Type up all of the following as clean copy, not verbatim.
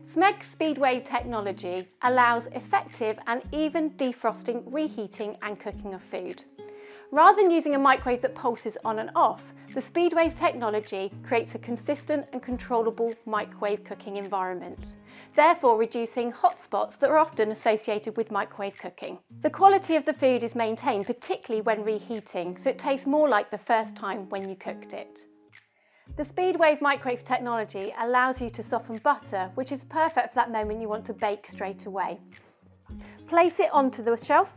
Smeg Speedwave Technology allows effective and even defrosting, reheating and cooking of food. Rather than using a microwave that pulses on and off, the Speedwave technology creates a consistent and controllable microwave cooking environment, therefore reducing hotspots that are often associated with microwave cooking. The quality of the food is maintained, particularly when reheating, so it tastes more like the first time when you cooked it. The Speedwave Microwave Technology allows you to soften butter, which is perfect for that moment you want to bake straight away. Place it onto the shelf,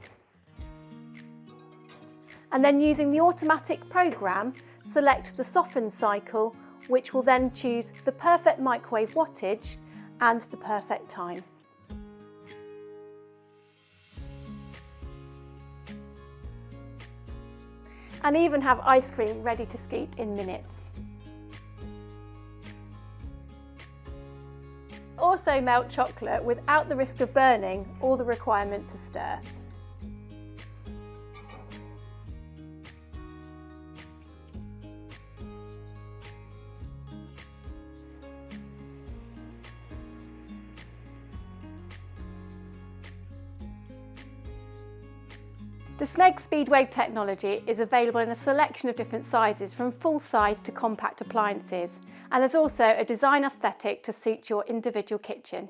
and then using the automatic program, select the soften cycle, which will then choose the perfect microwave wattage and the perfect time. And even have ice cream ready to scoop in minutes. Also melt chocolate without the risk of burning or the requirement to stir. The Smeg Speedwave technology is available in a selection of different sizes, from full size to compact appliances, and there's also a design aesthetic to suit your individual kitchen.